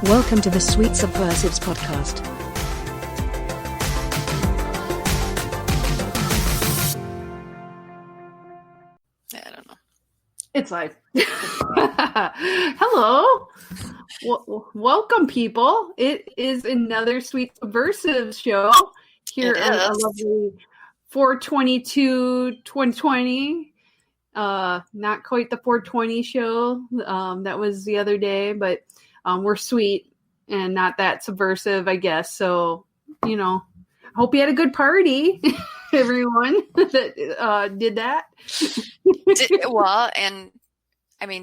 Welcome to the Sweet Subversives podcast. I don't know. It's live. Hello. Welcome, people. It is another Sweet Subversives show here on a lovely 4/22/2020. Not quite the 420 show. That was the other day, but we're sweet and not that subversive, I guess. So, you know, I hope you had a good party, everyone that did that.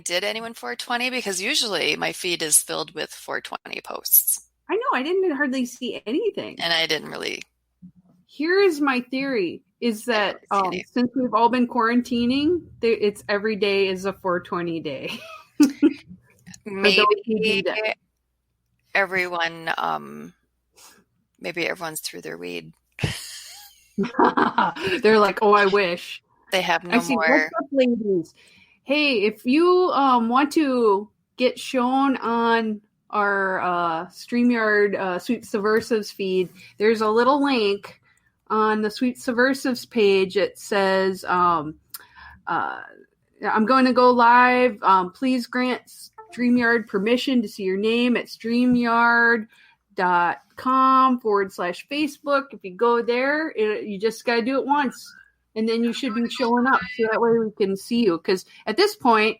Did anyone 420? Because usually my feed is filled with 420 posts. I know, I didn't hardly see anything. And I didn't really. Here is my theory, is that since we've all been quarantining, it's every day is a 420 day. Maybe everyone, maybe everyone's through their weed. They're like, oh, I wish. They have no more. What's up, ladies? Hey, if you want to get shown on our StreamYard Sweet Subversives feed, there's a little link on the Sweet Subversives page. It says, I'm going to go live. Please grant StreamYard permission to see your name at StreamYard.com/Facebook. If you go there, you just got to do it once. And then you should be showing up, so that way we can see you. Because at this point,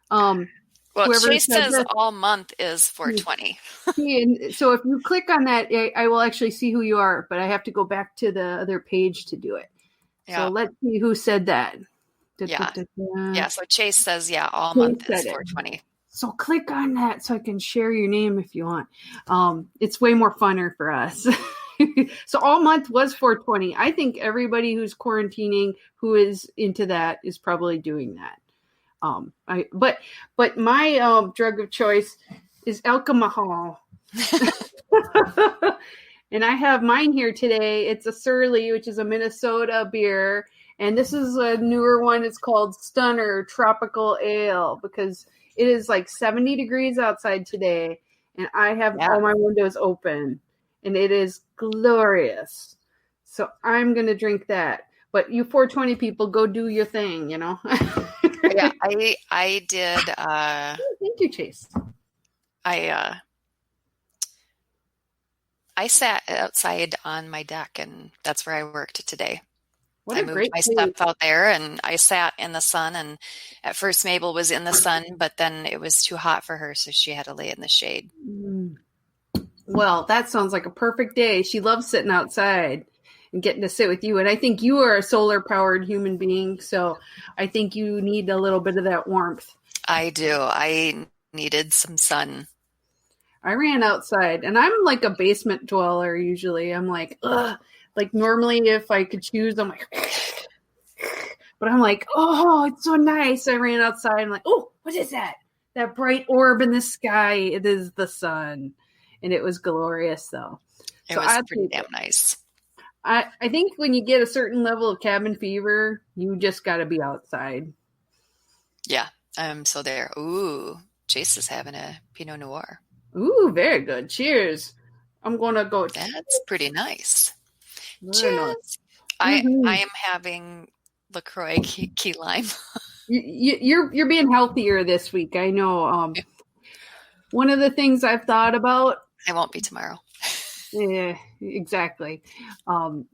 Chase says all month is 420. And so if you click on that, I will actually see who you are. But I have to go back to the other page to do it. Yeah. So let's see who said that. Yeah. So Chase says, all month is 420. So click on that so I can share your name if you want. It's way more funner for us. So all month was 420. I think everybody who's quarantining who is into that is probably doing that. But my drug of choice is alcohol. And I have mine here today. It's a Surly, which is a Minnesota beer. And this is a newer one. It's called Stunner Tropical Ale because it is like 70 degrees outside today. And I have all my windows open. And it is glorious. So I'm going to drink that. But you 420 people, go do your thing, you know? Yeah, I did. Thank you, Chase. I sat outside on my deck, and that's where I worked today. I moved my stuff out there, and I sat in the sun. And at first, Mabel was in the sun, but then it was too hot for her, so she had to lay in the shade. Well, that sounds like a perfect day. She loves sitting outside and getting to sit with you. And I think you are a solar-powered human being, so I think you need a little bit of that warmth. I do. I needed some sun. I ran outside, and I'm like a basement dweller usually. I'm like, ugh. Like normally if I could choose, I'm like, but I'm like, oh, it's so nice. I ran outside. I'm like, oh, what is that? That bright orb in the sky. It is the sun. And it was glorious, though. It was pretty damn nice. I think when you get a certain level of cabin fever, you just got to be outside. Yeah, I'm so there. Ooh, Chase is having a Pinot Noir. Ooh, very good. Cheers. I'm going to go. That's pretty nice. Cheers. I am having LaCroix key lime. You're being healthier this week. I know. One of the things I've thought about. I won't be tomorrow. Yeah, exactly. I'm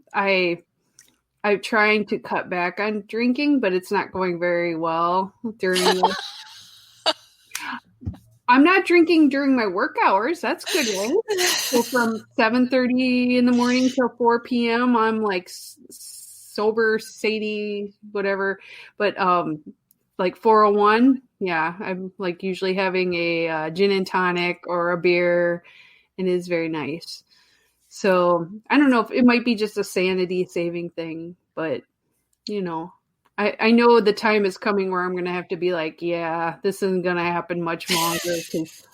trying to cut back on drinking, but it's not going very well during this. I'm not drinking during my work hours. That's good, right? So from 7:30 in the morning till 4 p.m., I'm like sober, Sadie, whatever. But like 4:01, yeah, I'm like usually having a gin and tonic or a beer, and it is very nice. So I don't know if it might be just a sanity saving thing, but you know. I know the time is coming where I'm going to have to be like, yeah, this isn't going to happen much longer because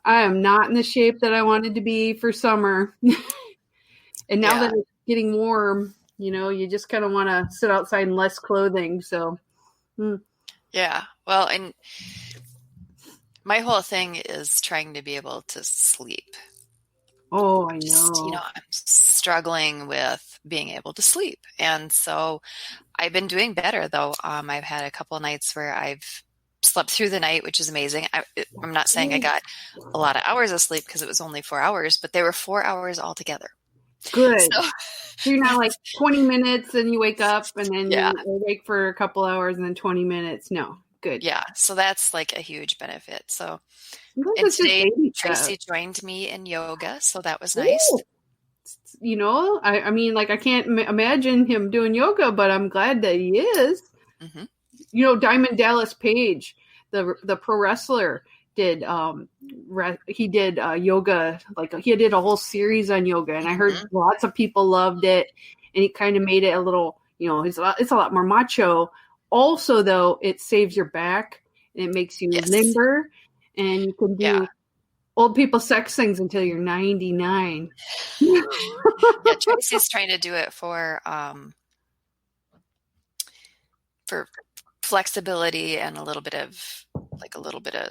I am not in the shape that I wanted to be for summer. And now that it's getting warm, you know, you just kind of want to sit outside in less clothing. So, yeah. Well, and My whole thing is trying to be able to sleep. Oh, I know. I'm struggling with being able to sleep. And so I've been doing better though. I've had a couple of nights where I've slept through the night, which is amazing. I'm not saying I got a lot of hours of sleep because it was only 4 hours, but they were 4 hours altogether. Good. So you're not like 20 minutes and you wake up and then yeah. you awake for a couple hours and then 20 minutes. No, good. Yeah. So that's like a huge benefit. So, Sometimes and it's just today baby Tracy steps. joined me in yoga. So that was nice. Ooh. You know, I mean, like I can't imagine him doing yoga, but I'm glad that he is. Mm-hmm. You know, Diamond Dallas Page, the pro wrestler, did he did yoga, like he did a whole series on yoga, and I heard lots of people loved it, and he kind of made it a little, you know, it's a lot more macho. Also, though, it saves your back and it makes you limber, and you can do old people sex things until you're 99. Yeah, Tracy's trying to do it for flexibility and a little bit of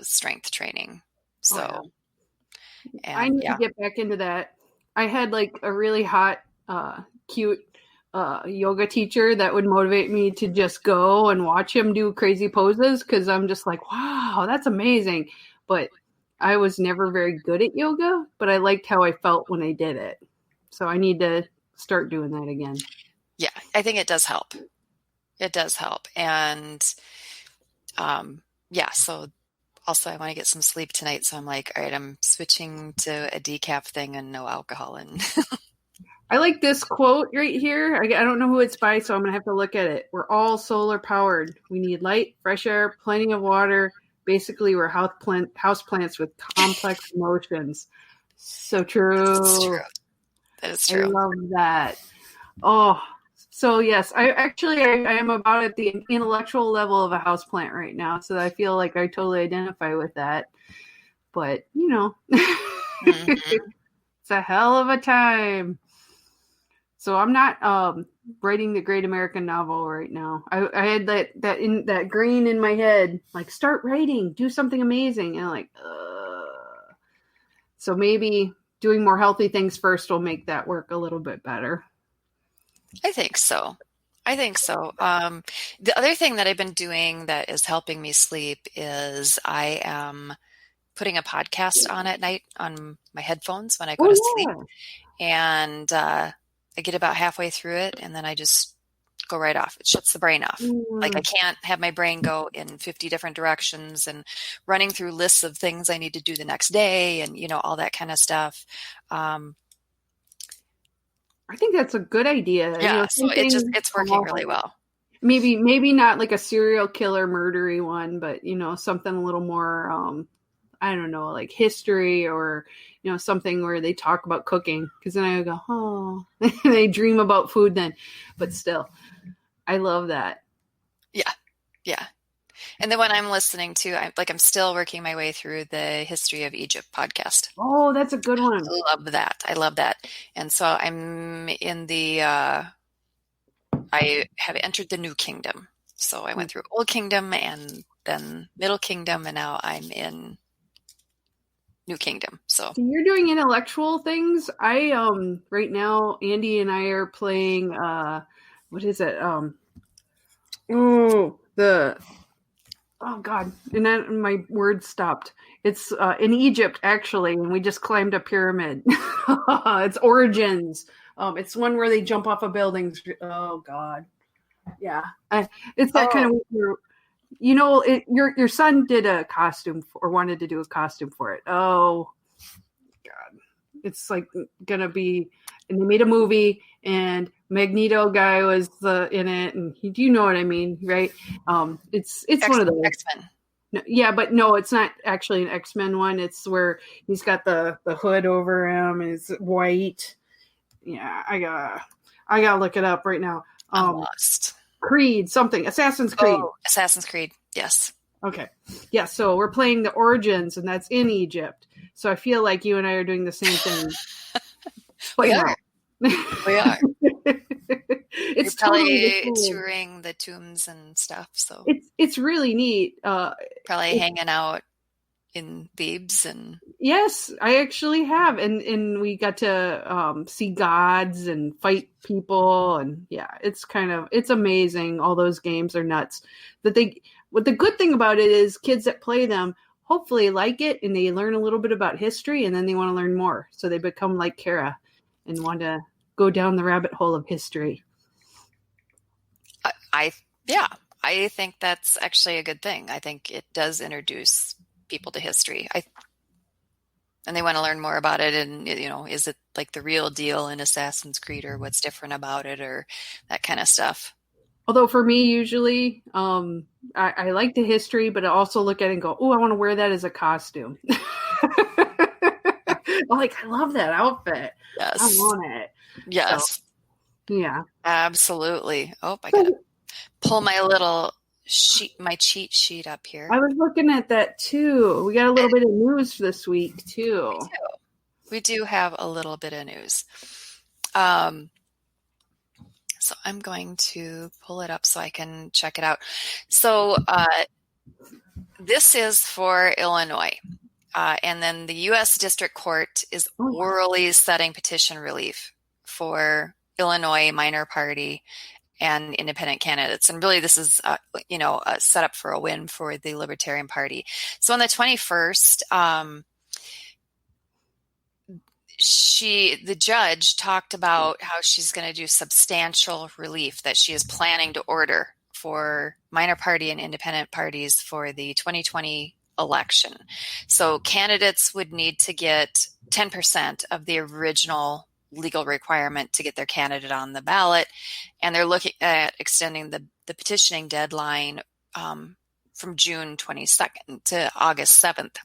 strength training. So, I need to get back into that. I had like a really hot, cute yoga teacher that would motivate me to just go and watch him do crazy poses because I'm just like, wow, that's amazing. But I was never very good at yoga, but I liked how I felt when I did it. So I need to start doing that again. Yeah, I think it does help. It does help. And so also I want to get some sleep tonight. So I'm like, all right, I'm switching to a decaf thing and no alcohol. And I like this quote right here. I don't know who it's by, so I'm going to have to look at it. We're all solar powered. We need light, fresh air, plenty of water. Basically, we're house plants with complex emotions. So true. That is true. I love that. Oh, so yes, I am about at the intellectual level of a houseplant right now. So I feel like I totally identify with that. But, you know, it's a hell of a time. So I'm not writing the great American novel right now. I had that grain in my head, like start writing, do something amazing, and I'm like, so maybe doing more healthy things first will make that work a little bit better. I think so. The other thing that I've been doing that is helping me sleep is I am putting a podcast on at night on my headphones when I go to sleep. And I get about halfway through it and then I just go right off. It shuts the brain off. Like I can't have my brain go in 50 different directions and running through lists of things I need to do the next day and, you know, all that kind of stuff. I think that's a good idea. Yeah, so it's working really well. Maybe not like a serial killer murdery one, but you know, something a little more I don't know, like history or you know, something where they talk about cooking because then I go, oh, they dream about food then. But still, I love that. Yeah. And then when I'm listening to, I'm still working my way through the History of Egypt podcast. Oh, that's a good one. I love that. And so I'm in I have entered the New Kingdom. So I went through Old Kingdom and then Middle Kingdom, and now I'm in New Kingdom. So you're doing intellectual things. I right now, Andy and I are playing what is it? Oh God! And then my words stopped. It's in Egypt actually, and we just climbed a pyramid. It's Origins. It's one where they jump off of buildings. Oh God! Yeah, it's that kind of. You know, your son did a costume or wanted to do a costume for it. Oh God! It's like gonna be, and they made a movie, and Magneto guy was in it, and you know what I mean, right? It's one of those X-Men. No, yeah, but no, it's not actually an X-Men one. It's where he's got the hood over him and it's white. Yeah, I gotta look it up right now. I'm lost. Creed, something. Assassin's Creed. Oh, Assassin's Creed. Yes. Okay. Yeah, so we're playing the Origins, and that's in Egypt. So I feel like you and I are doing the same thing. We are. We are. It's You're probably totally touring the tombs and stuff. So it's really neat. Probably hanging out in Thebes and yes, I actually have, and we got to see gods and fight people, and yeah, it's amazing. All those games are nuts. What the good thing about it is kids that play them hopefully like it, and they learn a little bit about history, and then they want to learn more, so they become like Kara and want to go down the rabbit hole of history. I think that's actually a good thing. I think it does introduce people to history. And they want to learn more about it. And, is it like the real deal in Assassin's Creed, or what's different about it, or that kind of stuff? Although for me, usually, I like the history, but I also look at it and go, oh, I want to wear that as a costume. I love that outfit. Yes. I want it. Yes. So, yeah. Absolutely. Oh, I got to pull my little my cheat sheet up here. I was looking at that too. We got a little bit of news this week too. We do have a little bit of news. So I'm going to pull it up so I can check it out. So this is for Illinois. And then the U.S. District Court is orally setting petition relief for Illinois minor party and independent candidates. And really this is, a setup for a win for the Libertarian Party. So on the 21st, the judge talked about how she's going to do substantial relief that she is planning to order for minor party and independent parties for the 2020 election. So candidates would need to get 10% of the original legal requirement to get their candidate on the ballot. And they're looking at extending the petitioning deadline from June 22nd to August 7th.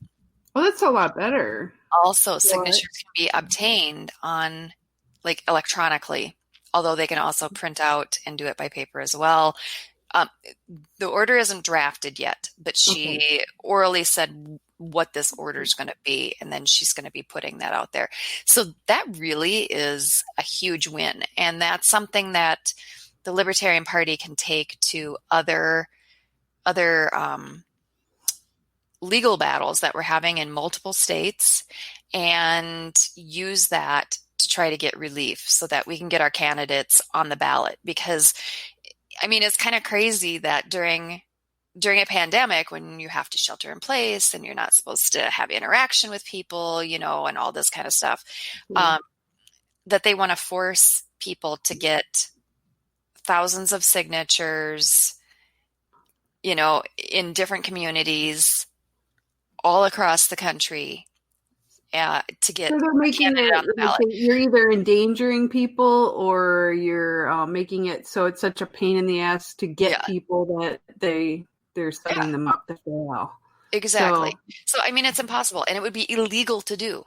Well, that's a lot better. Also, signatures can be obtained on electronically, although they can also print out and do it by paper as well. The order isn't drafted yet, but she orally said what this order is going to be, and then she's going to be putting that out there. So that really is a huge win, and that's something that the Libertarian Party can take to other legal battles that we're having in multiple states and use that to try to get relief so that we can get our candidates on the ballot. Because, it's kind of crazy that during a pandemic, when you have to shelter in place and you're not supposed to have interaction with people, and all this kind of stuff, that they want to force people to get thousands of signatures, in different communities all across the country to get a candidate on the ballot. You're either endangering people or you're making it so it's such a pain in the ass to get people that they're setting them up to fail. Exactly. So it's impossible, and it would be illegal to do.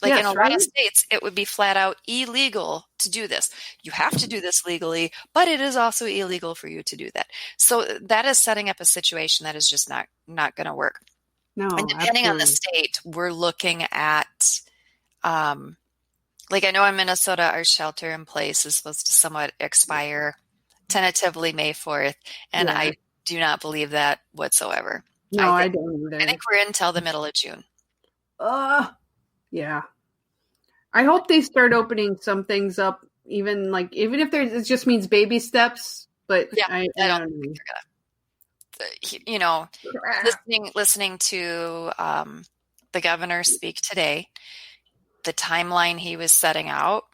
In a lot of states, it would be flat out illegal to do this. You have to do this legally, but it is also illegal for you to do that. So that is setting up a situation that is just not going to work. No, and depending on the state, we're looking at, I know in Minnesota, our shelter in place is supposed to somewhat expire tentatively May 4th, and I do not believe that whatsoever. No, I don't either. I think we're until the middle of June. Yeah. I hope they start opening some things up, even if it just means baby steps. But I don't think they're gonna. Listening to the governor speak today, the timeline he was setting out,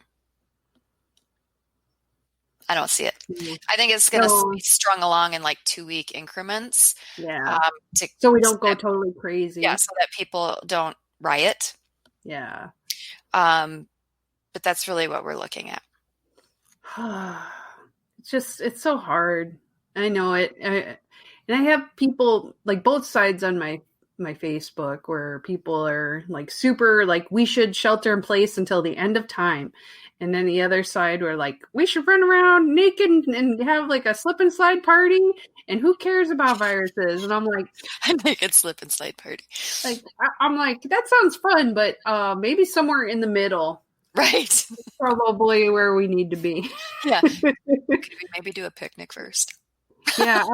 I don't see it. I think it's going to be strung along in 2-week increments. Yeah. So we don't go totally crazy. Yeah, so that people don't riot. Yeah. But that's really what we're looking at. It's so hard. I know it. And I have people both sides on my Facebook where people are super we should shelter in place until the end of time. And then the other side were we should run around naked and have a slip and slide party. And who cares about viruses? And I'm a naked slip and slide party. I'm that sounds fun, but maybe somewhere in the middle. Right. Probably where we need to be. Yeah. Could we maybe do a picnic first? Yeah,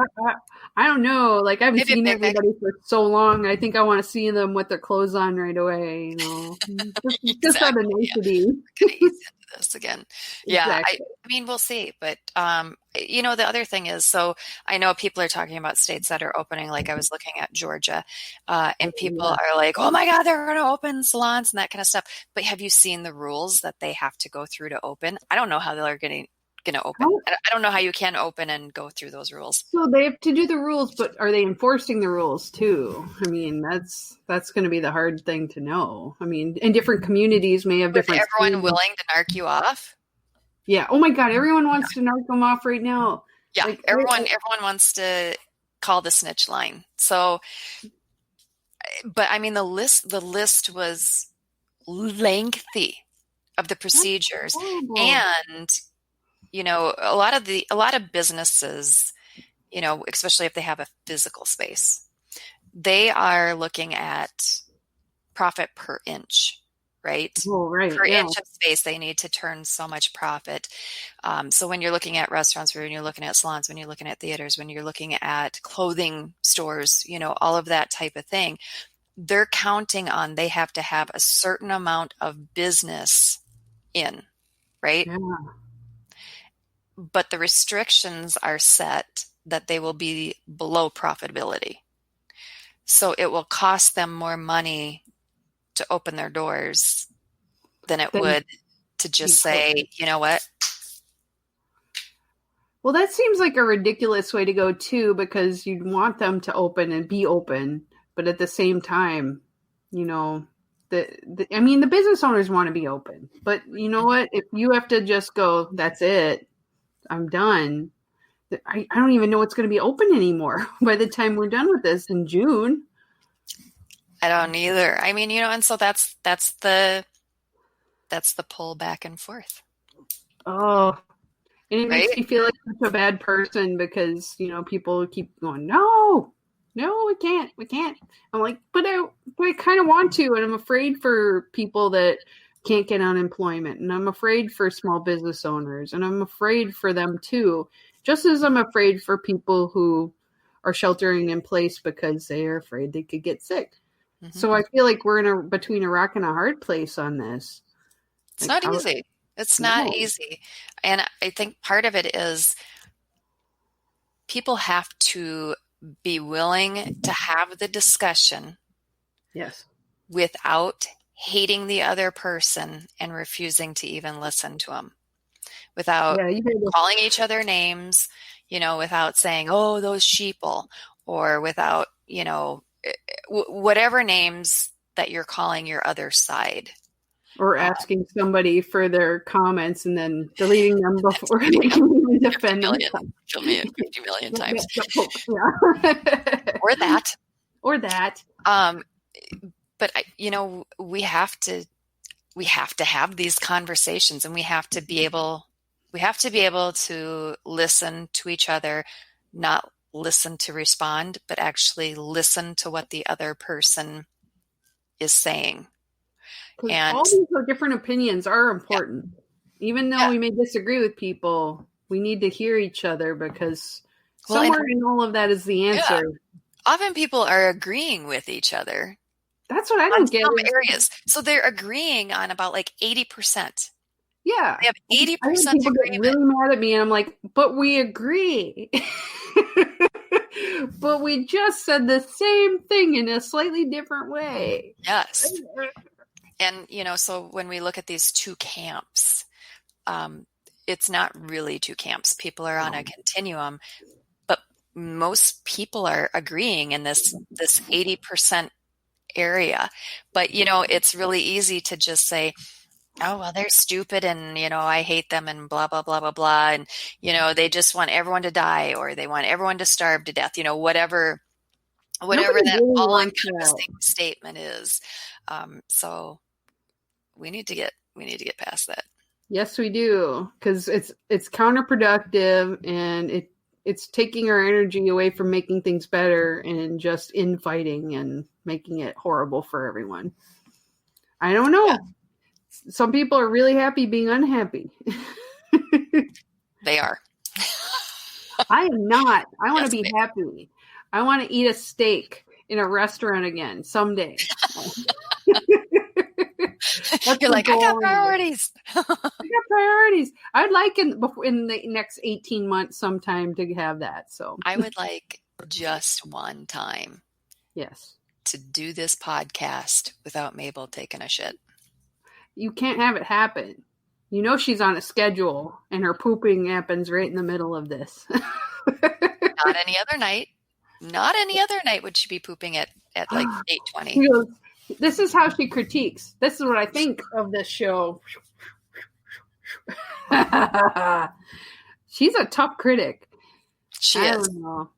I don't know. Like, I haven't Maybe a seen picnic. everybody for so long. I think I want to see them with their clothes on right away, just out of Exactly. Yeah. nicety. We're gonna ease into this again. Yeah, I Exactly. mean, we'll see. But the other thing is, so I know people are talking about states that are opening. Like I was looking at Georgia, and people Yeah. are like, "Oh my God, they're going to open salons and that kind of stuff." But have you seen the rules that they have to go through to open? I don't know how they're going to open. How, I don't know how you can open and go through those rules. so they have to do the rules, but are they enforcing the rules too? I mean, that's going to be the hard thing to know. I mean, and different communities may have With different everyone schemes. willing to narc you off? Yeah. Oh my God, everyone wants to knock them off right now. Yeah, Like, everyone wants to call the snitch line. So, but I mean, the list was lengthy of the that's procedures, horrible. and a lot of businesses, especially if they have a physical space, they are looking at profit per inch, right? Oh, right. Per Yeah. inch of space, they need to turn so much profit. So when you're looking at restaurants, when you're looking at salons, when you're looking at theaters, when you're looking at clothing stores, all of that type of thing, they're counting on they have to have a certain amount of business in, right? Yeah. But the restrictions are set that they will be below profitability. So it will cost them more money to open their doors than it Then would to just say, you know what? Well, that seems like a ridiculous way to go too, because you'd want them to open and be open, but at the same time, the business owners want to be open, but you know what? If you have to just go, that's it, I'm done. I don't even know what's going to be open anymore by the time we're done with this in June. I don't either. I mean, and so that's the pull back and forth. Oh, and it Right? makes me feel like such a bad person because, people keep going, no, we can't. I'm like, but I kind of want to. And I'm afraid for people that can't get unemployment. And I'm afraid for small business owners. And I'm afraid for them too. Just as I'm afraid for people who are sheltering in place because they are afraid they could get sick. Mm-hmm. So I feel like we're between a rock and a hard place on this. It's not easy. It's not easy. And I think part of it is people have to be willing to have the discussion. Yes. Without hating the other person and refusing to even listen to them. Without calling each other names, without saying, oh, those sheeple, or without, whatever names that you're calling your other side. Or asking somebody for their comments and then deleting them before they can even defend them. 50 million times. Yeah. Or that. But we have to have these conversations, and we have to be able to listen to each other, not listen to respond, but actually listen to what the other person is saying. And all these different opinions are important. Yeah. Even though we may disagree with people, we need to hear each other because somewhere in all of that is the answer. Yeah. Often people are agreeing with each other. That's what I don't get. Some areas. So they're agreeing on about like 80%. Yeah. They have 80% people agreement. Get really mad at me and I'm like, but we agree. But we just said the same thing in a slightly different way. Yes. And, so when we look at these two camps, it's not really two camps. People are on a continuum, but most people are agreeing in this 80% area. But, it's really easy to just say, oh, well, they're stupid and, I hate them and blah, blah, blah, blah, blah. And, they just want everyone to die or they want everyone to starve to death, whatever that really all-encompassing statement is. So we need to get past that. Yes, we do. Because it's counterproductive and it's taking our energy away from making things better and just infighting and making it horrible for everyone. I don't know. Yeah. Some people are really happy being unhappy. They are. I am not. I want to Yes, be happy. I want to eat a steak in a restaurant again someday. That's You're the like, I got goal. priorities. I got priorities. I'd like in the next 18 months sometime to have that. So I would like just one time yes. to do this podcast without Mabel taking a shit. You can't have it happen. You know she's on a schedule and her pooping happens right in the middle of this. Not any other night. Not any other night would she be pooping at like 8:20. This is how she critiques. This is what I think of this show. She's a tough critic. She I is. don't know.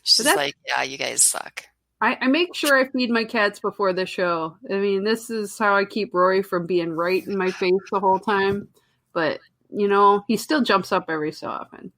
She's like, yeah, you guys suck. I make sure I feed my cats before the show. I mean, this is how I keep Roy from being right in my face the whole time. But, you know, he still jumps up every so often.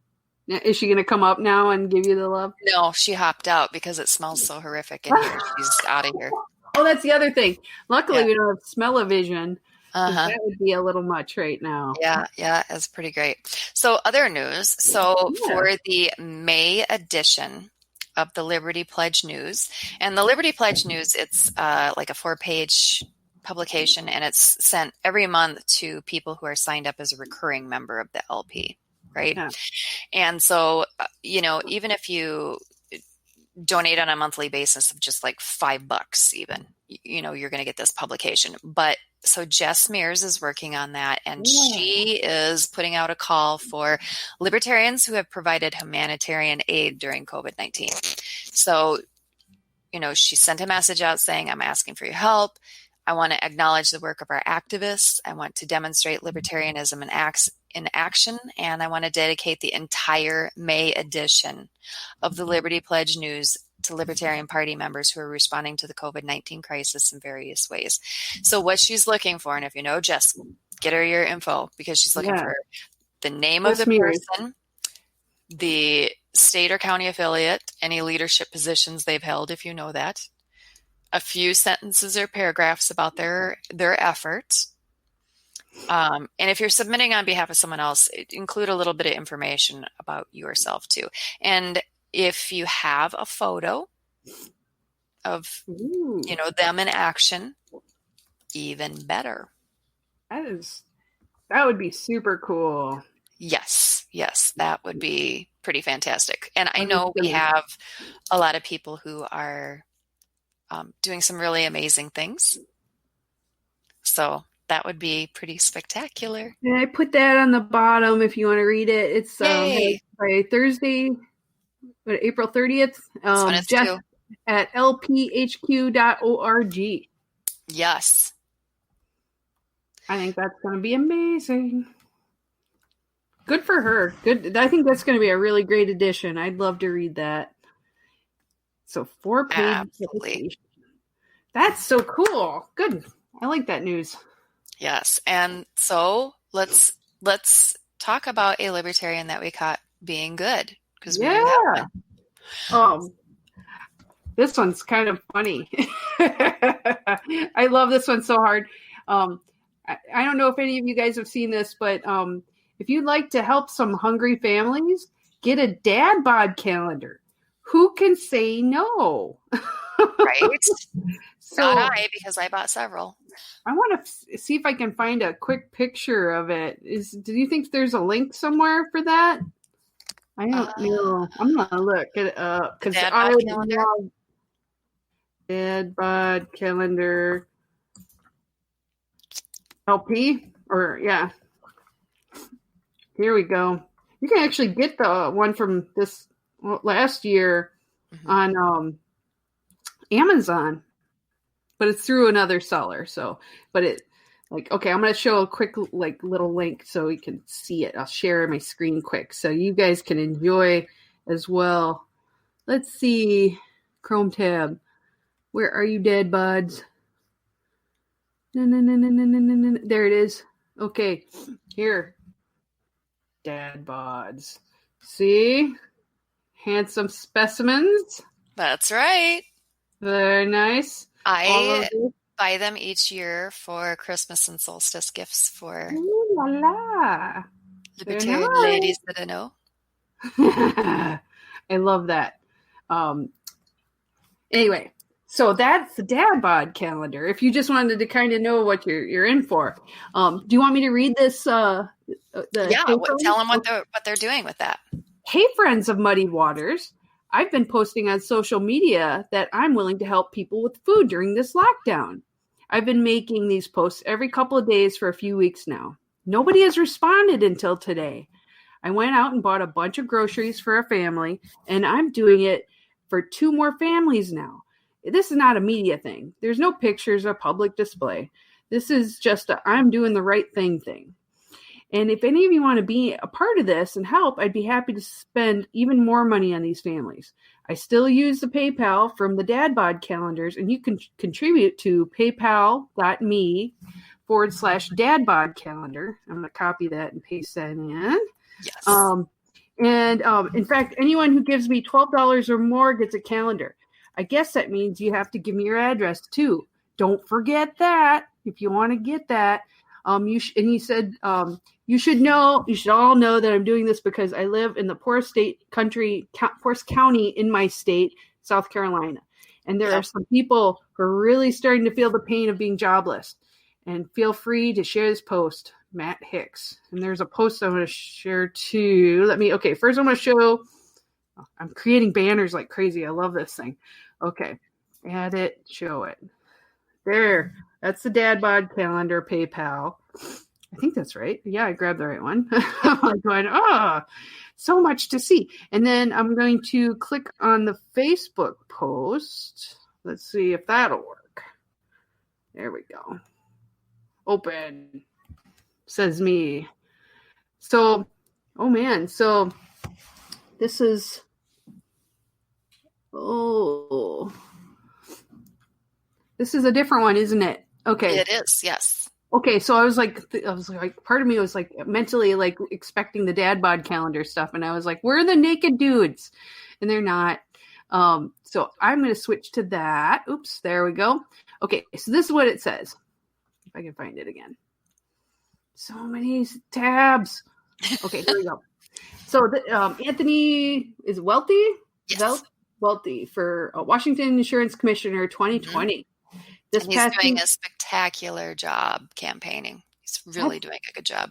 Is she going to come up now and give you the love? No, she hopped out because it smells so horrific in here. She's out of here. Oh, that's the other thing. Luckily, we don't have smell-o-vision. Uh-huh. That would be a little much right now. Yeah, it's pretty great. So other news. So for the May edition of the Liberty Pledge News, and the Liberty Pledge News, it's like a 4-page publication, and it's sent every month to people who are signed up as a recurring member of the LP, right? Yeah. And so, you know, even if you donate on a monthly basis of just like $5 even, you know, you're going to get this publication. But so Jess Mears is working on that, and she is putting out a call for libertarians who have provided humanitarian aid during COVID-19. So, you know, she sent a message out saying, I'm asking for your help. I want to acknowledge the work of our activists. I want to demonstrate libertarianism in action, and I want to dedicate the entire May edition of the Liberty Pledge News to Libertarian Party members who are responding to the COVID-19 crisis in various ways. So what she's looking for, and if you know Jess, get her your info, because she's looking for the name of the person, the state or county affiliate, any leadership positions they've held, if you know that, a few sentences or paragraphs about their efforts. And if you're submitting on behalf of someone else, include a little bit of information about yourself too. And if you have a photo of, you know, them in action, even better. That would be super cool. Yes, that would be pretty fantastic. And I know we have a lot of people who are doing some really amazing things. So that would be pretty spectacular. And I put that on the bottom if you want to read it. It's by Thursday, April 30th. Jeff at lphq.org. Yes. I think that's going to be amazing. Good for her. Good. I think that's going to be a really great addition. I'd love to read that. So 4-page. Absolutely. That's so cool. Good. I like that news. Yes. And so let's talk about a libertarian that we caught being good, because we do have one. This one's kind of funny. I love this one so hard. I don't know if any of you guys have seen this, but if you'd like to help some hungry families, get a dad bod calendar. Who can say no? Right? So, not I, because I bought several. I want to see if I can find a quick picture of it. Do you think there's a link somewhere for that? I don't know. I'm going to look it up, because I would love dad bod calendar LP, here we go. You can actually get the one from this last year on Amazon, but it's through another seller. So, but I'm going to show a quick little link so you can see it. I'll share my screen quick so you guys can enjoy as well. Let's see, Chrome tab. Where are you, dad buds? No. There it is. Okay, here. Dad bods. See? Handsome specimens. That's right. Very nice. I buy them each year for Christmas and solstice gifts for Ooh la la. libertarian ladies that I know. I love that. Anyway, so that's the dad bod calendar. If you just wanted to kind of know what you're in for, do you want me to read this? Tell them what they're doing with that. Hey, friends of Muddy Waters. I've been posting on social media that I'm willing to help people with food during this lockdown. I've been making these posts every couple of days for a few weeks now. Nobody has responded until today. I went out and bought a bunch of groceries for a family, and I'm doing it for 2 more families now. This is not a media thing. There's no pictures or public display. This is just a I'm doing the right thing. And if any of you want to be a part of this and help, I'd be happy to spend even more money on these families. I still use the PayPal from the Dad Bod calendars, and you can contribute to paypal.me/Dad Bod calendar. I'm going to copy that and paste that in. Yes. In fact, anyone who gives me $12 or more gets a calendar. I guess that means you have to give me your address too. Don't forget that if you want to get that. He said, you should all know that I'm doing this because I live in the poorest county in my state, South Carolina. And there are some people who are really starting to feel the pain of being jobless. And feel free to share this post, Matt Hicks. And there's a post I'm going to share too. First I'm going to show, I'm creating banners like crazy. I love this thing. Okay. Add it, show it. There. That's the Dad Bod calendar, PayPal. I think that's right. Yeah, I grabbed the right one. I'm going, so much to see. And then I'm going to click on the Facebook post. Let's see if that'll work. There we go. Open. Says me. So, so this is, this is a different one, isn't it? Okay. It is, yes. Okay, so I was like, part of me was like mentally like expecting the Dad Bod calendar stuff, and I was like, where are the naked dudes? And they're not. So I'm going to switch to that. Oops, there we go. Okay, so this is what it says. If I can find it again. So many tabs. Okay, here we go. So Anthony is Welty? Yes. Welty for Washington Insurance Commissioner 2020. Mm-hmm. And he's doing a spectacular job campaigning. He's really doing a good job.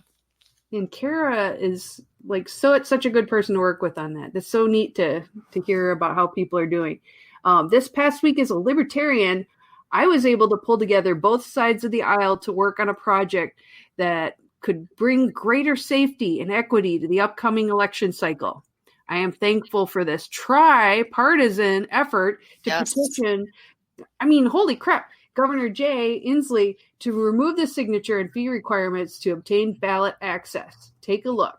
And Kara is such a good person to work with on that. It's so neat to hear about how people are doing. This past week as a libertarian, I was able to pull together both sides of the aisle to work on a project that could bring greater safety and equity to the upcoming election cycle. I am thankful for this tri-partisan effort to petition. I mean, holy crap. Governor Jay Inslee to remove the signature and fee requirements to obtain ballot access. Take a look.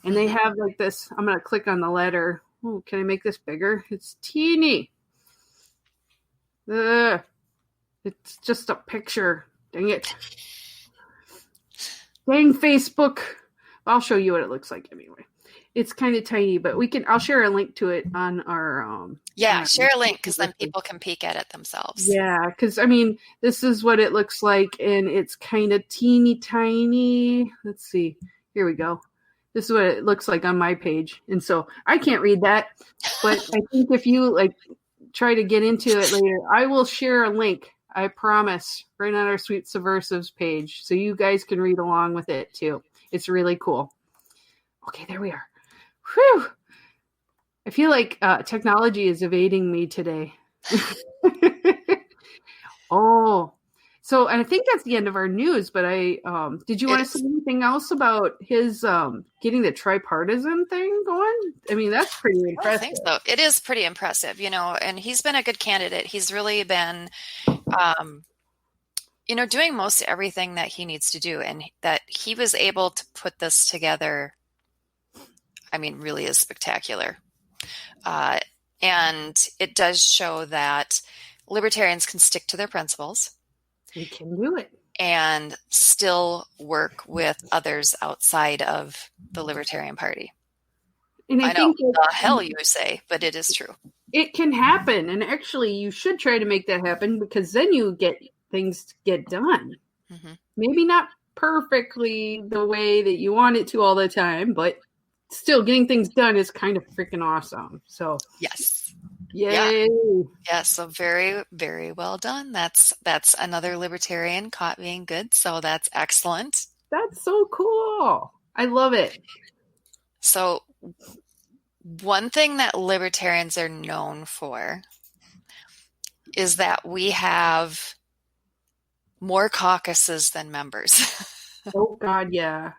And they have like this. I'm going to click on the letter. Oh, can I make this bigger? It's teeny. It's just a picture. Dang it. Dang Facebook. I'll show you what it looks like anyway. It's kind of tiny, but I'll share a link to it on our, share a link because then people can peek at it themselves. Yeah. Cause I mean, this is what it looks like and it's kind of teeny tiny. Let's see. Here we go. This is what it looks like on my page. And so I can't read that, but I think if you try to get into it later, I will share a link. I promise, right on our Sweet Subversives page. So you guys can read along with it too. It's really cool. Okay, there we are. Whew. I feel like technology is evading me today. So and I think that's the end of our news, but did you want to say anything else about his getting the tripartisan thing going? I mean, that's pretty impressive. I think so. It is pretty impressive, and he's been a good candidate. He's really been, doing most everything that he needs to do, and that he was able to put this together. I mean, really is spectacular. And it does show that libertarians can stick to their principles. We can do it. And still work with others outside of the Libertarian Party. And I know think the hell you say, but it is true. It can happen. And actually, you should try to make that happen because then you get things get done. Mm-hmm. Maybe not perfectly the way that you want it to all the time, but still getting things done is kind of freaking awesome. So yes. yay. Yeah, so very, very well done. That's another libertarian caught being good, so that's excellent. That's so cool. I love it. So one thing that libertarians are known for is that we have more caucuses than members. Oh, God, yeah.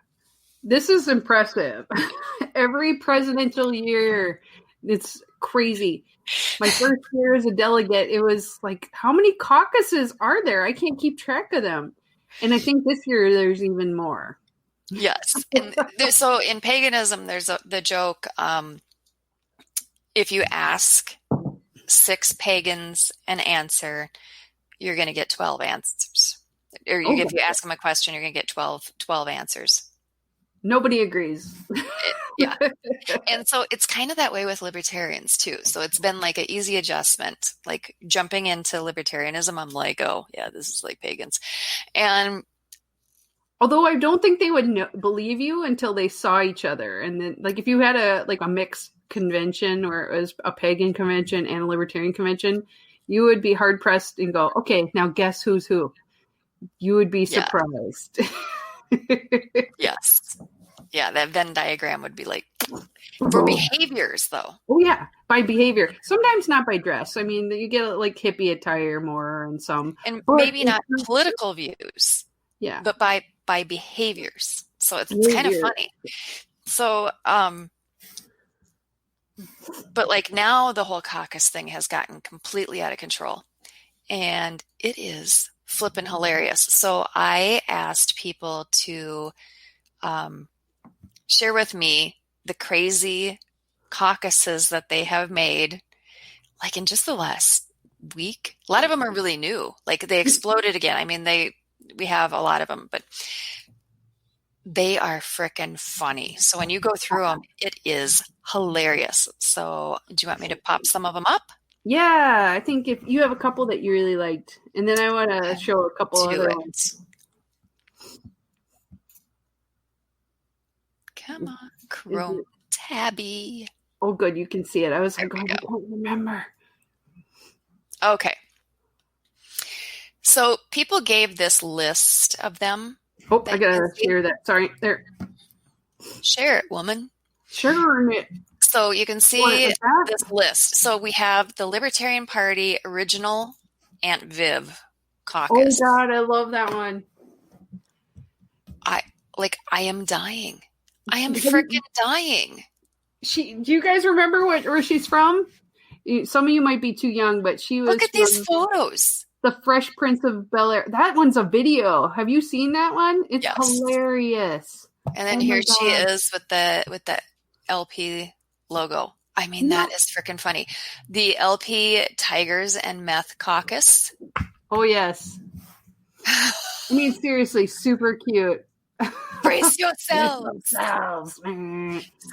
This is impressive. Every presidential year, it's crazy. My first year as a delegate, it was like, how many caucuses are there? I can't keep track of them. And I think this year there's even more. Yes. And so in paganism, there's the joke, if you ask 6 pagans an answer, you're going to get 12 answers. Or if you ask them a question, you're going to get 12 answers. Nobody agrees. Yeah. And so it's kind of that way with libertarians too. So it's been like an easy adjustment. Like jumping into libertarianism, I'm like, oh yeah, this is like pagans. And although I don't think they would believe you until they saw each other. And then like if you had a mixed convention where it was a pagan convention and a libertarian convention, you would be hard pressed and go, okay, now guess who's who. You would be surprised. Yes. Yeah, that Venn diagram would be like for behaviors, though. Oh, yeah, by behavior. Sometimes not by dress. I mean, you get like hippie attire more and some. And maybe not political views. Yeah. But by behaviors. So it's kind of funny. So, but like now the whole caucus thing has gotten completely out of control. And it is flippin' hilarious. So I asked people to share with me the crazy caucuses that they have made, like in just the last week. A lot of them are really new. Like they exploded again. I mean, we have a lot of them, but they are frickin' funny. So when you go through them, it is hilarious. So do you want me to pop some of them up? Yeah, I think if you have a couple that you really liked, and then I want to show a couple other ones. Come on, Chrome Tabby. Oh, good. You can see it. I was like, I don't remember. Okay. So people gave this list of them. Oh, I got to share that. Sorry. There. Share it, woman. Share it. So you can see this list. So we have the Libertarian Party Original Aunt Viv caucus. Oh, God. I love that one. I am dying. I am freaking dying. Do you guys remember where she's from? Some of you might be too young, but she was. Look at these photos. The Fresh Prince of Bel-Air. That one's a video. Have you seen that one? It's hilarious. And then here she is with the LP logo. I mean, that is freaking funny. The LP Tigers and Meth Caucus. Oh, yes. I mean, seriously, super cute. Brace yourselves. So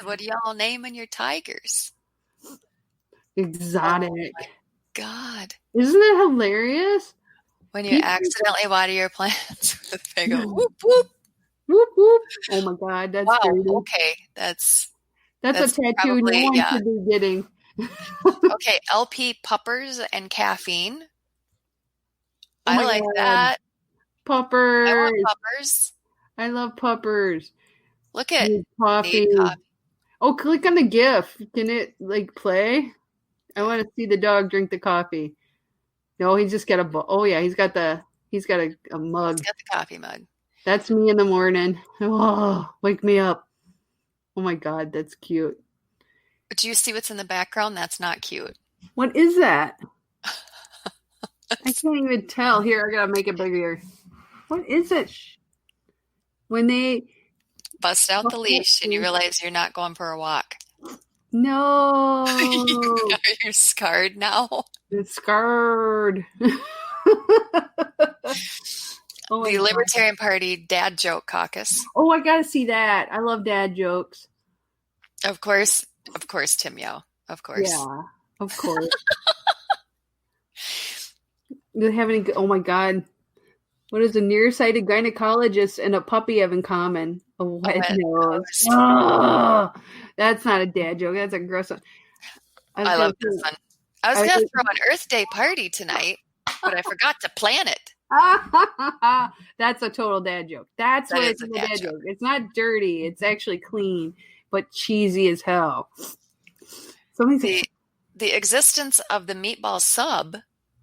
what do y'all naming your tigers? Exotic. Oh my God. Isn't it hilarious? When you accidentally water your plants with a big old whoop, whoop. Whoop, whoop. Oh my God. That's dirty. Okay. That's a tattoo probably, no one should be getting. Okay. LP Puppers and Caffeine. I like God. that. Puppers. I want puppers. I love puppers. Look at coffee. Oh, click on the GIF. Can it play? I want to see the dog drink the coffee. No, he's just got a. Oh yeah, he's got a mug. He's got the coffee mug. That's me in the morning. Oh, wake me up. Oh my God, that's cute. Do you see what's in the background? That's not cute. What is that? I can't even tell. Here, I gotta make it bigger. What is it? When they bust out the leash and you realize you're not going for a walk. No. You're scarred now. It's scarred. The Libertarian Party Dad Joke Caucus. Oh, I gotta see that. I love dad jokes. Of course, Tim Yo. Of course. Yeah, of course. Do they have any? Oh my God. What does a nearsighted gynecologist and a puppy have in common? A wet nose. Oh, That's not a dad joke. That's a gross one. I love this one. I was going to throw an Earth Day party tonight, but I forgot to plan it. That's a total dad joke. That's what it's a dad joke. It's not dirty. It's actually clean, but cheesy as hell. The existence of the meatball sub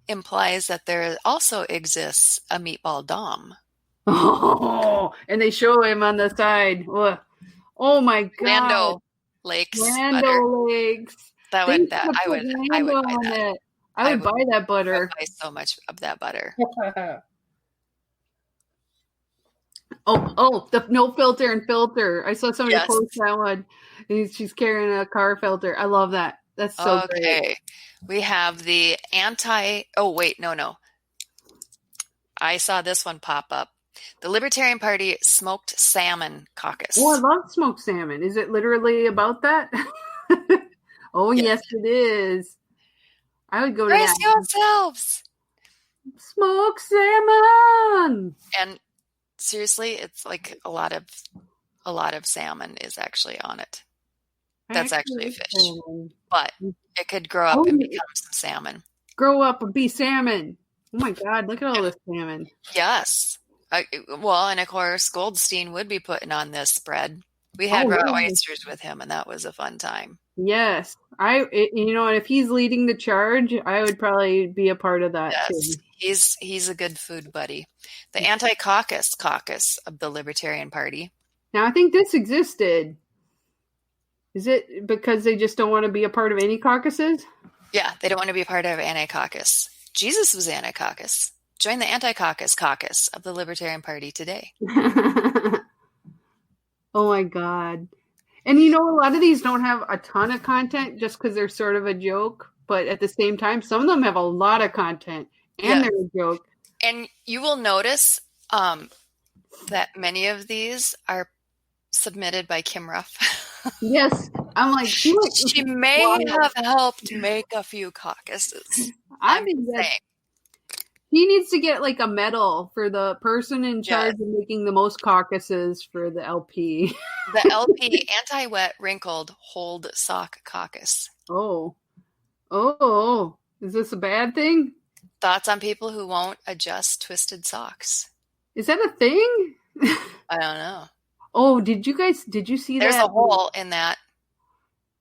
implies that there also exists a meatball dom. Oh, and they show him on the side. Oh my God. Lando Lakes. Lando Lakes. I would buy that. I would buy that butter. I would buy so much of that butter. The no filter and filter. I saw somebody post that one. She's carrying a car filter. I love that. That's so great. We have the no. I saw this one pop up. The Libertarian Party Smoked Salmon Caucus. Oh, I love smoked salmon. Is it literally about that? Yes, it is. I would go to that. Brace yourselves. Smoked salmon. And seriously, it's like a lot of salmon is actually on it. That's actually a fish. But it could grow up and become some salmon. Grow up and be salmon. Oh my God, look at all this salmon. Yes. And of course, Goldstein would be putting on this spread. We had raw oysters with him, and that was a fun time. Yes. And if he's leading the charge, I would probably be a part of that too. He's a good food buddy. The Anti-Caucus Caucus of the Libertarian Party. Now, I think this existed. Is it because they just don't want to be a part of any caucuses? Yeah, they don't want to be a part of anti-caucus. Jesus was anti-caucus. Join the Anti-Caucus Caucus of the Libertarian Party today. Oh my God. And a lot of these don't have a ton of content just because they're sort of a joke. But at the same time, some of them have a lot of content and they're a joke. And you will notice that many of these are submitted by Kim Ruff. Yes. I'm like, she may have helped make a few caucuses. I think that he needs to get like a medal for the person in charge of making the most caucuses for the LP. The LP Anti-Wet Wrinkled Hold Sock Caucus. Oh, is this a bad thing? Thoughts on people who won't adjust twisted socks. Is that a thing? I don't know. Oh, did you see that? There's a hole in that.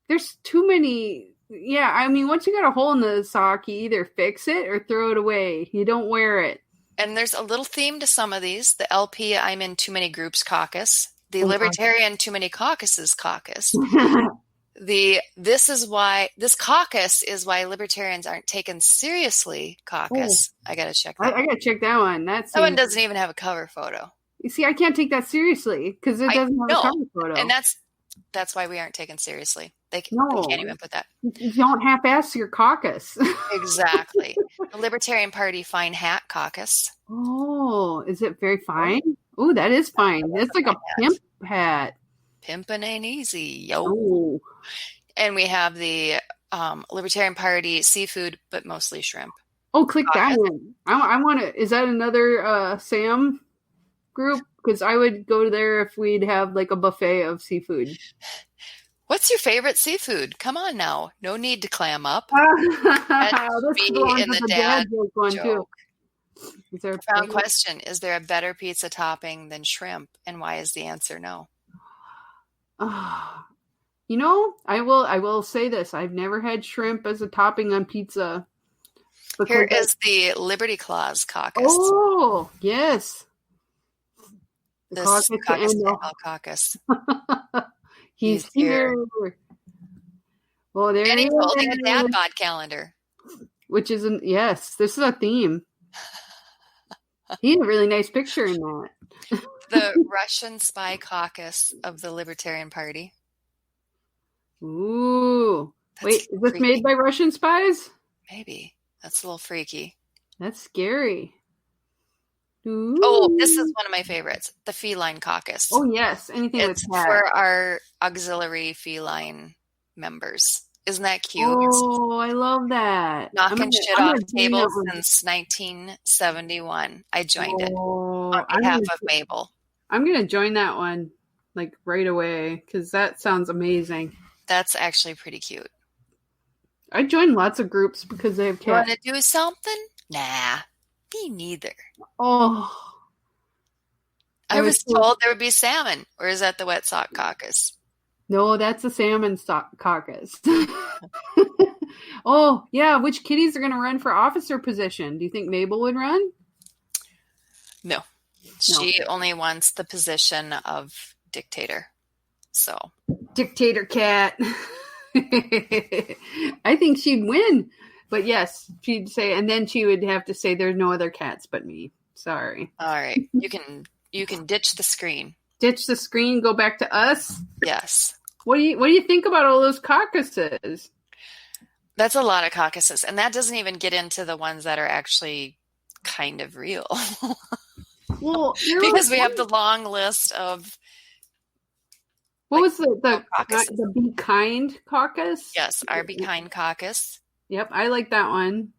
There's too many. Yeah, I mean, once you got a hole in the sock, you either fix it or throw it away. You don't wear it. And there's a little theme to some of these. The LP I'm in Too Many Groups Caucus. The Libertarian Too Many Caucuses Caucus. This caucus is why libertarians aren't taken seriously caucus. I got to check that. I got to check that one. That one doesn't even have a cover photo. You see, I can't take that seriously because it doesn't have a cover photo. And that's why we aren't taken seriously. They can't even put that. You don't half-ass your caucus. Exactly. The Libertarian Party Fine Hat Caucus. Oh, is it very fine? Oh, that is fine. That's like a pimp hat. Pimpin' ain't easy, yo. Oh. And we have the Libertarian Party Seafood, but mostly shrimp. Oh, click that one. I want to. Is that another Sam group? Because I would go there if we'd have like a buffet of seafood. What's your favorite seafood? Come on now. No need to clam up. That's be in the dad joke one too. Profound question. Is there a better pizza topping than shrimp? And why is the answer no? I will say this. I've never had shrimp as a topping on pizza. Here is the Liberty Claus Caucus. Oh, yes. The caucus. He's here. Well, there and he's holding a dad bod calendar. Which isn't, yes, this is a theme. He had a really nice picture in that. The Russian Spy Caucus of the Libertarian Party. Ooh. Wait, is this made by Russian spies? Maybe. That's a little freaky. That's scary. Ooh. Oh, this is one of my favorites. The Feline Caucus. Oh, yes. Anything with cat. For our auxiliary feline members. Isn't that cute? Oh, I love that. Knocking shit off tables since 1971. I joined it on behalf of Mabel. I'm going to join that one like right away because that sounds amazing. That's actually pretty cute. I join lots of groups because they have cats. You want to do something? Nah, me neither. Oh. I was told there would be salmon. Or is that the wet sock caucus? No, that's a salmon caucus. Oh, yeah. Which kitties are going to run for officer position? Do you think Mabel would run? No. She only wants the position of dictator. So. Dictator cat. I think she'd win. But yes, she'd say, and then she would have to say there's no other cats but me. Sorry. All right. You can ditch the screen. Ditch the screen, go back to us? Yes. What do you think about all those caucuses? That's a lot of caucuses. And that doesn't even get into the ones that are actually kind of real. Well, because we have the long list of what was the Be Kind caucus? Yes, our Be Kind caucus. Yep, I like that one.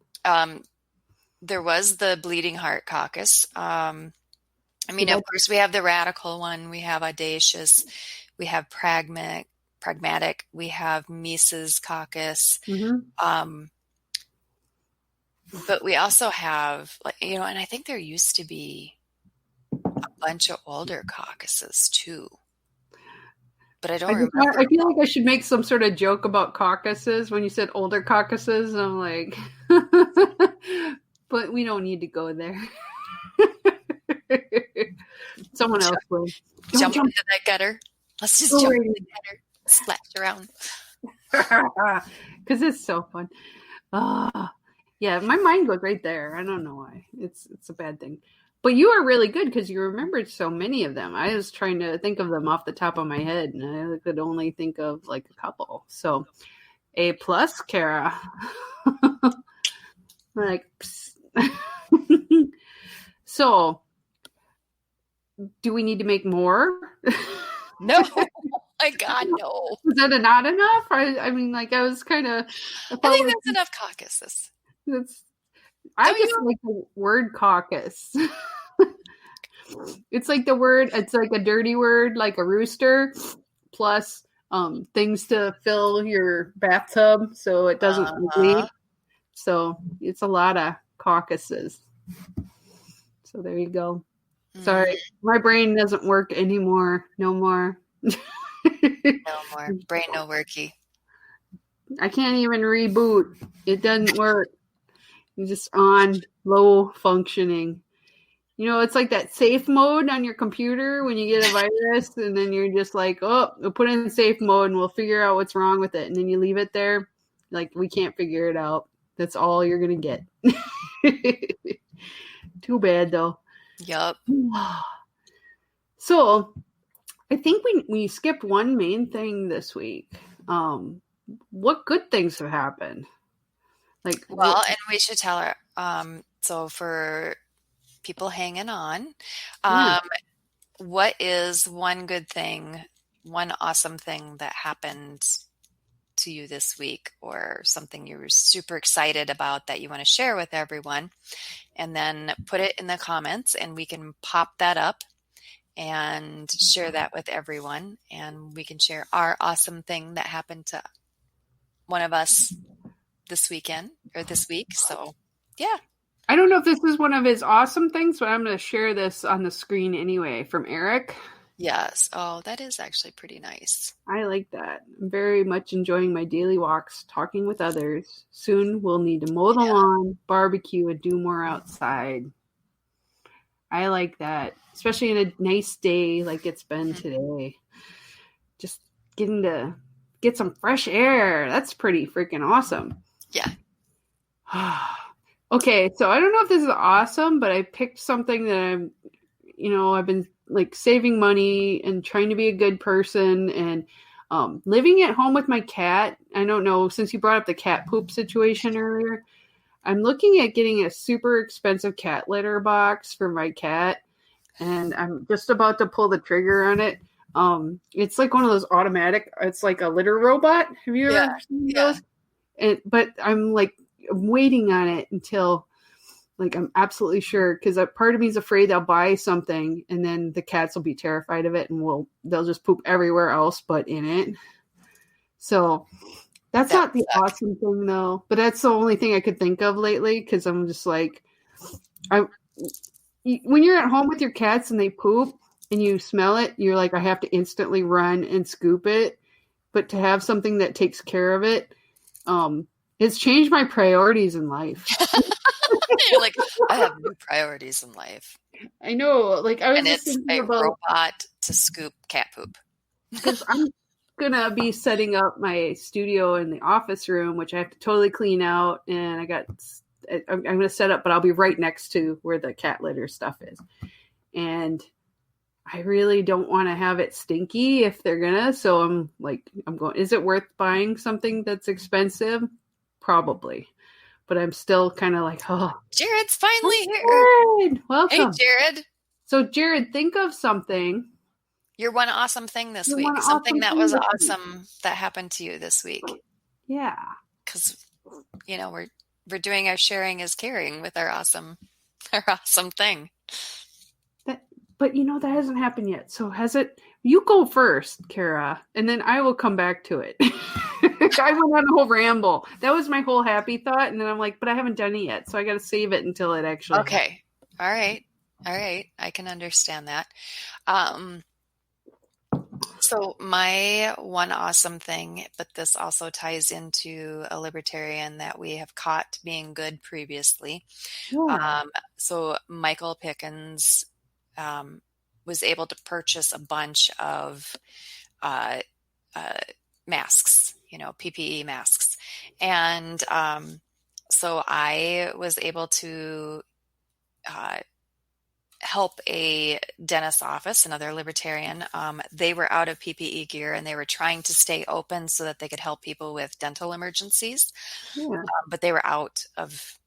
There was the Bleeding Heart caucus. Of course, we have the radical one. We have audacious. We have pragmatic. We have Mises caucus. Mm-hmm. But we also have, and I think there used to be a bunch of older caucuses too. But I don't remember. I feel like I should make some sort of joke about caucuses when you said older caucuses. I'm like, but we don't need to go there. Someone else will. Jump into that gutter. Let's just jump in the gutter. Splash around. Because it's so fun. Yeah, my mind goes right there. I don't know why. It's a bad thing. But you are really good because you remembered so many of them. I was trying to think of them off the top of my head, and I could only think of like a couple. So, A+, Kara. Like, so, do we need to make more? No. Oh my God, no. Was that not enough? I mean, like, I was kind of... I think that's enough caucuses. I just like the word caucus. It's like the word, it's like a dirty word, like a rooster, plus things to fill your bathtub so it doesn't leak. So it's a lot of caucuses. So there you go. Sorry, my brain doesn't work anymore. No more. No more. Brain no worky. I can't even reboot. It doesn't work. It's just on low functioning. You know, it's like that safe mode on your computer when you get a virus and then you're just like, oh, we'll put it in safe mode and we'll figure out what's wrong with it. And then you leave it there. Like, we can't figure it out. That's all you're going to get. Too bad, though. Yup. So, I think we skipped one main thing this week. What good things have happened? And we should tell her. So for people hanging on, what is one good thing, one awesome thing that happened to you this week, or something you were super excited about that you want to share with everyone? And then put it in the comments and we can pop that up and share that with everyone. And we can share our awesome thing that happened to one of us this weekend or this week. So, yeah. I don't know if this is one of his awesome things, but I'm going to share this on the screen anyway from Eric. Yes. Oh, that is actually pretty nice. I like that. I'm very much enjoying my daily walks, talking with others. Soon we'll need to mow the lawn, barbecue, and do more outside. I like that, especially in a nice day like it's been today. Just getting to get some fresh air. That's pretty freaking awesome. Yeah. Okay, so I don't know if this is awesome, but I picked something that I've been like saving money and trying to be a good person and living at home with my cat. I don't know, since you brought up the cat poop situation earlier, I'm looking at getting a super expensive cat litter box for my cat, and I'm just about to pull the trigger on it. It's like one of those automatic, it's like a litter robot. Have you ever seen those? But I'm like waiting on it until like I'm absolutely sure, because part of me is afraid I'll buy something and then the cats will be terrified of it and they'll just poop everywhere else but in it. So that's not the awesome thing though, but that's the only thing I could think of lately. Cause I'm just like, when you're at home with your cats and they poop and you smell it, you're like, I have to instantly run and scoop it. But to have something that takes care of it, it's changed my priorities in life. You're like, I have new priorities in life. I know. Like I was and just it's thinking a about robot to scoop cat poop. Because I'm gonna be setting up my studio in the office room, which I have to totally clean out, and I'm gonna set up, but I'll be right next to where the cat litter stuff is, and I really don't want to have it stinky if they're gonna. So I'm going. Is it worth buying something that's expensive? Probably, but I'm still kind of like, oh, Jared's finally here. Jared, welcome. Hey, Jared. So Jared, think of something. Your one awesome thing this week. Something that was awesome that happened to you this week. Yeah. Because, we're doing our sharing is caring with our awesome thing. But that hasn't happened yet. So has it? You go first, Kara, and then I will come back to it. I went on a whole ramble. That was my whole happy thought, and then I'm like, but I haven't done it yet, so I got to save it until it actually. Okay. Happens. All right. I can understand that. So my one awesome thing, but this also ties into a libertarian that we have caught being good previously. Yeah. So Michael Pickens was able to purchase a bunch of masks, PPE masks. And so I was able to help a dentist's office, another libertarian. They were out of PPE gear and they were trying to stay open so that they could help people with dental emergencies. Yeah. But they were out of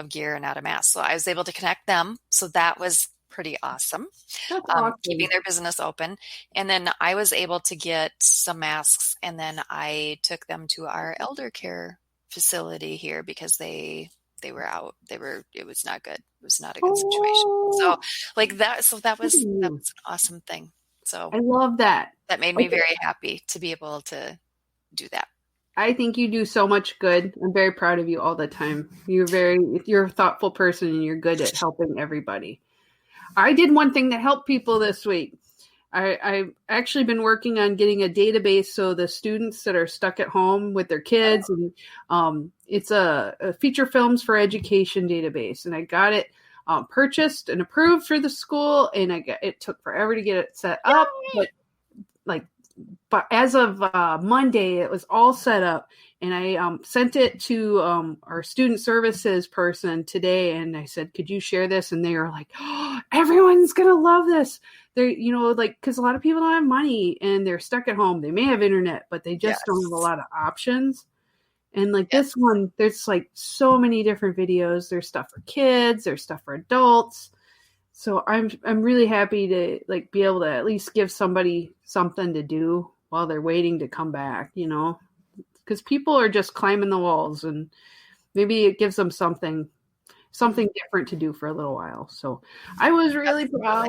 gear and out of masks. So I was able to connect them. So that was pretty awesome. That's awesome. Keeping their business open. And then I was able to get some masks, and then I took them to our elder care facility here because they were out. It was not good. It was not a good situation. So that was an awesome thing. So I love that. That made me very happy to be able to do that. I think you do so much good. I'm very proud of you all the time. You're a thoughtful person and you're good at helping everybody. I did one thing that helped people this week. I've actually been working on getting a database so the students that are stuck at home with their kids, and it's a feature films for education database, and I got it purchased and approved for the school, and it took forever to get it set up, but as of Monday, it was all set up, and I sent it to our student services person today, and I said, could you share this? And they were like, oh, everyone's going to love this. They're, because a lot of people don't have money and they're stuck at home. They may have internet, but they just don't have a lot of options. And this one, there's so many different videos. There's stuff for kids. There's stuff for adults. So I'm really happy to be able to at least give somebody something to do while they're waiting to come back, because people are just climbing the walls, and maybe it gives them something different to do for a little while. So I was really proud.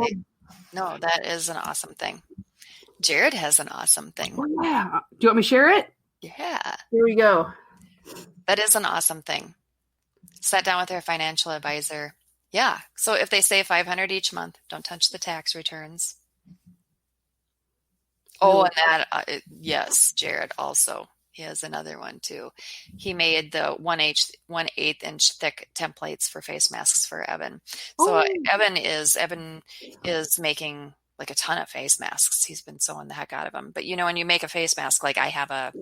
No, that is an awesome thing. Jared has an awesome thing. Oh, yeah. Do you want me to share it? Yeah. Here we go. That is an awesome thing. Sat down with their financial advisor. Yeah. So if they save $500 each month, don't touch the tax returns. Oh, and that, yes, Jared also. He has another one too. He made the 1/8 inch thick templates for face masks for Evan. So Evan is making a ton of face masks. He's been sewing the heck out of them. But when you make a face mask, I have a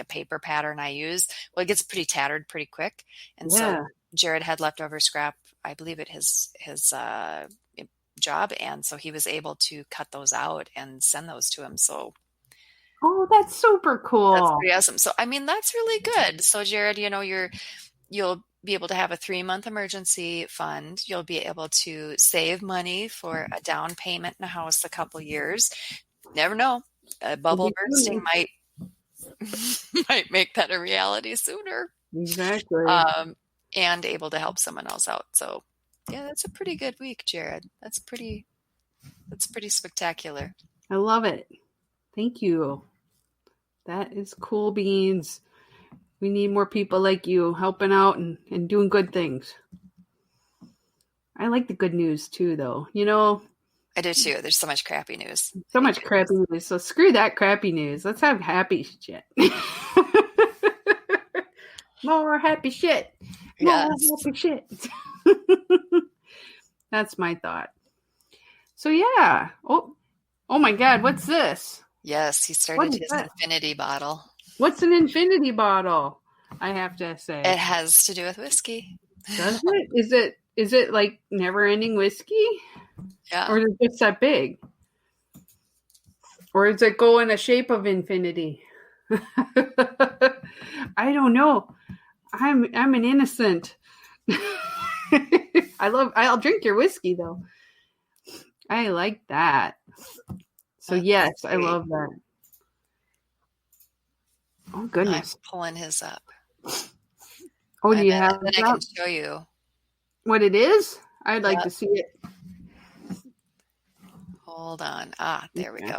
paper pattern I use. Well, it gets pretty tattered pretty quick. And so Jared had leftover scrap, I believe at his job, and so he was able to cut those out and send those to him. So that's super cool. That's pretty awesome. So that's really good. So Jared, you'll be able to have a 3-month emergency fund. You'll be able to save money for a down payment in a house a couple years. Never know. A bubble bursting might make that a reality sooner. Exactly. And able to help someone else out. So yeah, that's a pretty good week, Jared. That's pretty spectacular. I love it. Thank you. That is cool beans. We need more people like you helping out and doing good things. I like the good news too, though. I do too. There's so much crappy news. So much crappy news. So screw that crappy news. Let's have happy shit. More happy shit. More happy shit. That's my thought. So yeah. Oh my God. What's this? Yes, he started his infinity bottle. What's an infinity bottle? I have to say. It has to do with whiskey. Does it? Is it like never-ending whiskey? Yeah. Or is it just that big? Or does it go in the shape of infinity? I don't know. I'm an innocent. I'll drink your whiskey though. I like that. So yes, I love that. Oh goodness. I'm pulling his up. Oh, do you have it? I can show you what it is? I'd like to see it. Hold on. There we go.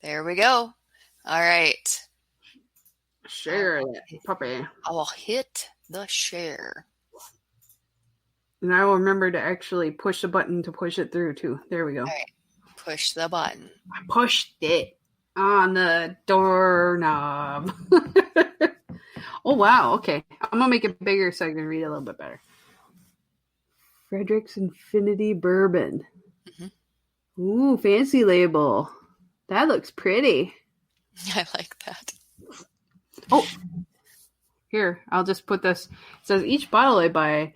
There we go. All right. Share that puppy. I will hit the share. And I will remember to actually push the button to push it through too. There we go. All right. Push the button. I pushed it on the doorknob. Oh, wow. Okay. I'm going to make it bigger so I can read it a little bit better. Frederick's Infinity Bourbon. Mm-hmm. Ooh, fancy label. That looks pretty. I like that. Oh, here. I'll just put this. It says, each bottle I buy,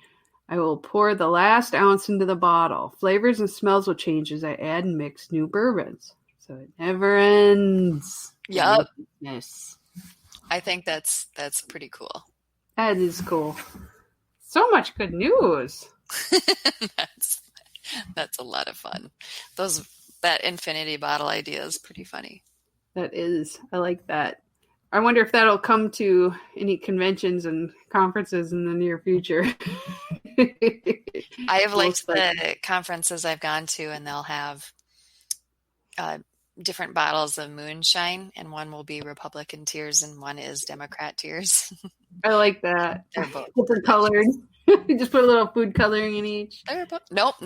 I will pour the last ounce into the bottle. Flavors and smells will change as I add and mix new bourbons. So it never ends. Yep. Yes. I think that's pretty cool. That is cool. So much good news. That's a lot of fun. That infinity bottle idea is pretty funny. That is. I like that. I wonder if that'll come to any conventions and conferences in the near future. I have liked the conferences I've gone to, and they'll have different bottles of moonshine, and one will be Republican tears and one is Democrat tears. I like that. They're both different colored. You just put a little food coloring in each. Nope.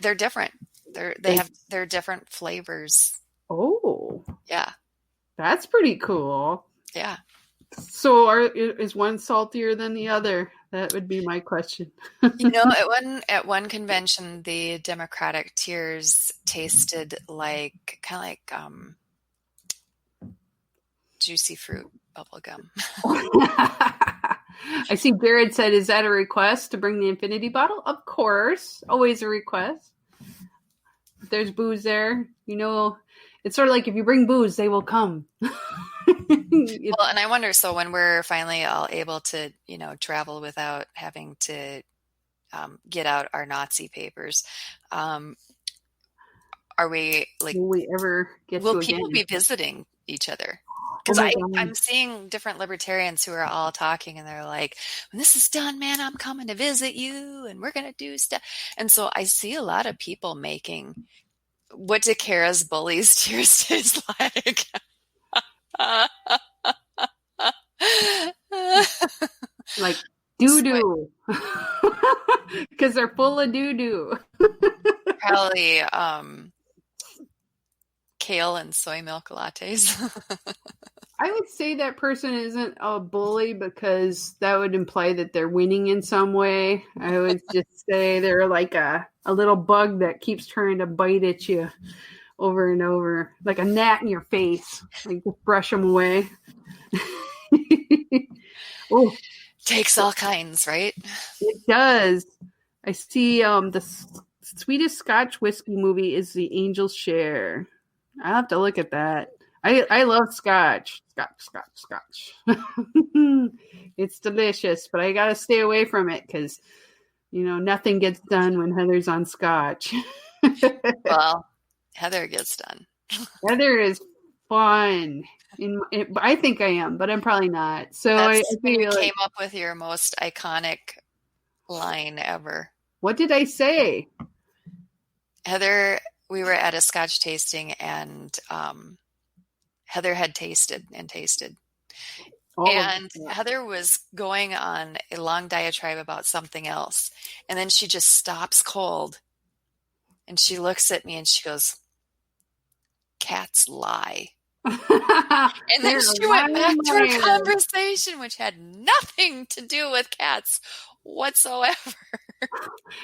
They're different. They're different flavors. Oh, yeah, that's pretty cool. Yeah. So is one saltier than the other? That would be my question. At one convention, the Democratic tears tasted like juicy fruit bubble gum. I see Jared said, is that a request to bring the infinity bottle? Of course. Always a request. If there's booze there, it's sort of like if you bring booze, they will come. Well, and I wonder, so when we're finally all able to, travel without having to get out our Nazi papers, are we will we ever get will to people again? be visiting each other? Because I'm seeing different libertarians who are all talking, and they're like, when this is done, man, I'm coming to visit you, and we're going to do stuff. And so I see a lot of people making, what do Kara's bullies tears taste like? Like doo-doo. Because they're full of doo-doo. Probably kale and soy milk lattes. I would say that person isn't a bully because that would imply that they're winning in some way. I would just say they're like a little bug that keeps trying to bite at you over and over, like a gnat in your face. Like, just brush them away. Oh, takes all kinds, right? It does. I see the sweetest Scotch whiskey movie is The Angel's Share. I'll have to look at that. I love Scotch. Scotch. It's delicious, but I got to stay away from it because, nothing gets done when Heather's on Scotch. Well, Heather gets done. Heather is fun. I think I am, but I'm probably not. So I when you came up with your most iconic line ever. What did I say? Heather, we were at a Scotch tasting, and Heather had tasted and tasted. And Heather was going on a long diatribe about something else. And then she just stops cold. And she looks at me and she goes, "Cats lie." And then she went back to her conversation, which had nothing to do with cats whatsoever.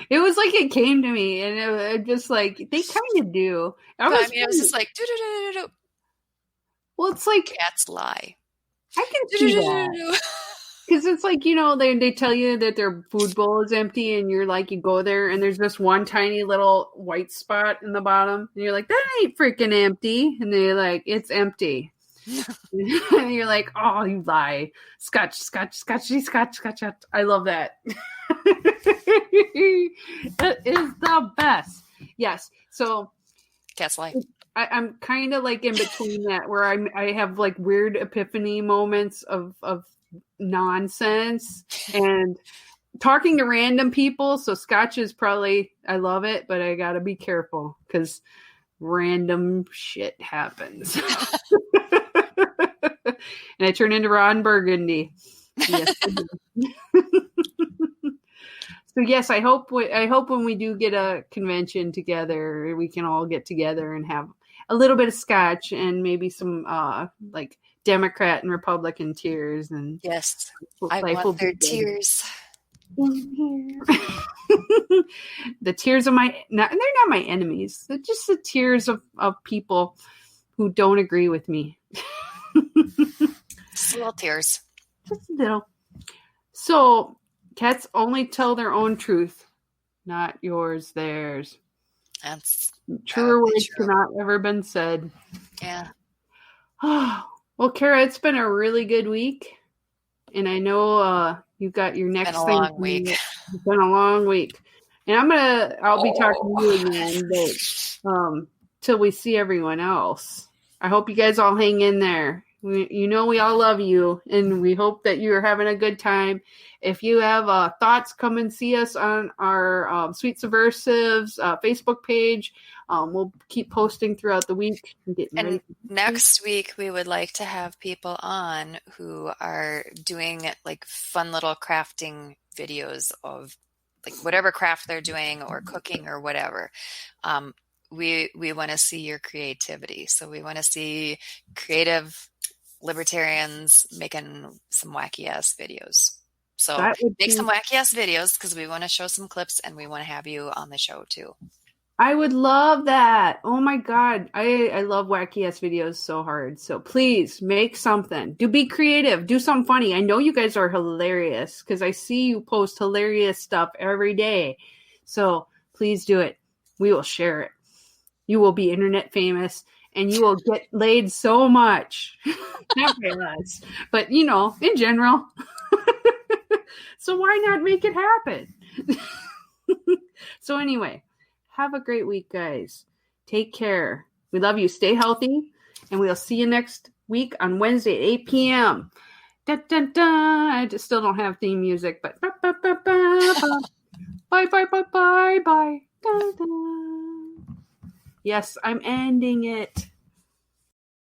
It was like it came to me, and it just like they kind of do. I was just like, do. Well, it's like cats lie. I can see that. Because it's like, they tell you that their food bowl is empty, and you're like, you go there, and there's just one tiny little white spot in the bottom, and you're like, that ain't freaking empty. And they're like, it's empty. And you're like, oh, you lie. Scotch. I love that. That is the best. Yes. So cats lie. I'm kind of like in between that, where I have like weird epiphany moments of nonsense and talking to random people. So Scotch is probably, I love it, but I gotta be careful because random shit happens. And I turn into Ron Burgundy. Yes. So yes, I hope when we do get a convention together, we can all get together and have a little bit of Scotch and maybe some like Democrat and Republican tears. And yes, I want their tears. The tears of they're not my enemies. They're just the tears of people who don't agree with me. Just little tears. Just a little. So cats only tell their own truth, not yours, theirs. That's truer words cannot ever been said. Yeah. Well, Kara, it's been a really good week, and I know you got your next thing. Long week. It's been a long week, and I'll be talking to you again, but till we see everyone else. I hope you guys all hang in there. We all love you, and we hope that you are having a good time. If you have thoughts, come and see us on our Sweet Subversives Facebook page. We'll keep posting throughout the week. And next week, we would like to have people on who are doing like fun little crafting videos of like whatever craft they're doing or cooking or whatever. We want to see your creativity. So we want to see creative libertarians making some wacky ass videos. So make some wacky ass videos because we want to show some clips and we want to have you on the show too. I would love that. Oh my God. I love wacky ass videos so hard. So please make something. Be creative. Do something funny. I know you guys are hilarious because I see you post hilarious stuff every day. So please do it. We will share it. You will be internet famous and you will get laid so much. Not by us, but in general. So why not make it happen? So anyway, have a great week, guys. Take care. We love you. Stay healthy, and we'll see you next week on Wednesday at 8 p.m. Dun, dun, dun. I just still don't have theme music, but bye. Dun, dun. Yes, I'm ending it.